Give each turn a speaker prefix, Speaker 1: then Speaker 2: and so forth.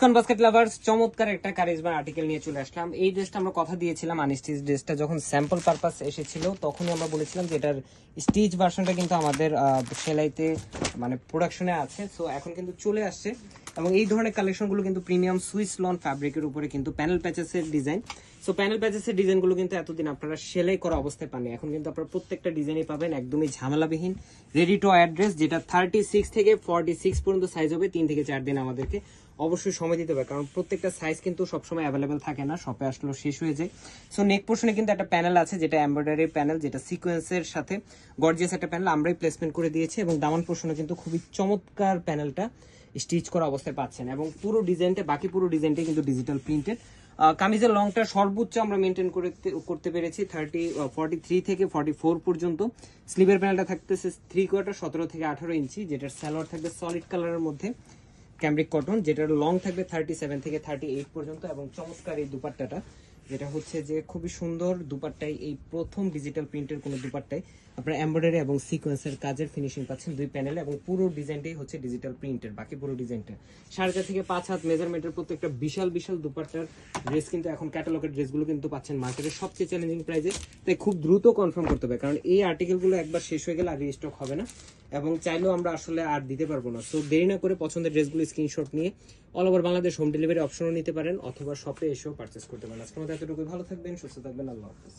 Speaker 1: Muskan basket lovers চমৎকার একটা charisma article নিয়ে চলে আসলাম। এই ড্রেসটা আমরা কথা দিয়েছিলাম, আনস্টিচ ড্রেসটা যখন স্যাম্পল পারপাস এসেছিল তখনই আমরা বলেছিলাম যে এটার স্টিচ ভার্সনটা কিন্তু আমাদের সেলাইতে মানে প্রোডাকশনে আছে। সো এখন কিন্তু চলে আসছে এবং এই ধরনের কালেকশনগুলো কিন্তু প্রিমিয়াম সুইস লন ফ্যাব্রিকের উপরে কিন্তু প্যানেল প্যাচেসের ডিজাইন। সো প্যানেল প্যাচেসের ডিজাইনগুলো কিন্তু এতদিন আপনারা সেলাই করা অবস্থায় পাননি, এখন কিন্তু আপনারা প্রত্যেকটা ডিজাইনই পাবেন একদমই ঝামেলাবিহীন রেডি টু অ্যাড্রেস, যেটা 36 থেকে 46 পর্যন্ত সাইজ হবে। 3 থেকে 4 দিন আমাদেরকে অবশ্যই সময় দিতে হবে, কারণ প্রত্যেকটা সাইজ কিন্তু সবসময় অ্যাভেলেবেল থাকে না, শপে আসলেও শেষ হয়ে যায়। সো নেক পোর্শনে কিন্তু একটা প্যানেল আছে যেটা এমব্রয়ডারি প্যানেল, যেটা সিকোয়েন্সের সাথে গর্জিয়াস একটা প্যানেল আমরাই প্লেসমেন্ট করে দিয়েছি এবং দামান পোর্শনে কিন্তু খুবই চমৎকার প্যানেলটা স্টিচ করা অবস্থায় পাচ্ছেন এবং পুরো ডিজাইনটা বাকি পুরো ডিজাইনটাই কিন্তু ডিজিটাল প্রিন্টেড। কামিজের লংটা সর্বোচ্চ আমরা মেনটেন করতে পেরেছি 43 থেকে 44 পর্যন্ত। স্লিভের প্যানেলটা থাকতেছে 3/4 17 থেকে 18 ইঞ্চি, যেটার সালোয়ার থাকবে সলিড কালারের মধ্যে ক্যামব্রিক কটন, যেটার লং থাকবে 37 থেকে 38 পর্যন্ত এবং চমৎকার এই দুপাট্টাটা যেটা হচ্ছে যে খুবই সুন্দর দুপাট্টায়, এই প্রথম ডিজিটাল প্রিন্টের কোনো দুপাট্টায় আপনারা এমব্রয়ডারি এবং সিকোয়েন্সের কাজের ফিনিশিং পাচ্ছেন দুই প্যানেলে এবং পুরো ডিজাইনটাই হচ্ছে ডিজিটাল প্রিন্টের। বাকি পুরো ডিজাইনটা 4.5 থেকে 5 হাত মেজারমেন্টের প্রত্যেকটা বিশাল বিশাল দুপাট্টার ড্রেস কিন্তু এখন ক্যাটালগের ড্রেসগুলো কিন্তু পাচ্ছেন মার্কেটের সবচেয়ে চ্যালেঞ্জিং প্রাইসে। তাই খুব দ্রুত কনফার্ম করতে হবে, কারণ এই আর্টিকেলগুলো একবার শেষ হয়ে গেলে আর রিস্টক হবে না এবং চাইলেও আমরা আসলে আর দিতে পারবো না। সো দেরি না করে পছন্দের ড্রেসগুলো স্ক্রিনশট নিয়ে all over Bangladesh home delivery অপশনও নিতে পারেন অথবা শপে এসেও পারচেস করতে পারেন। আজকের মতো এতটুকু, ভালো থাকবেন, সুস্থ থাকবেন, আল্লাহ হাফেজ।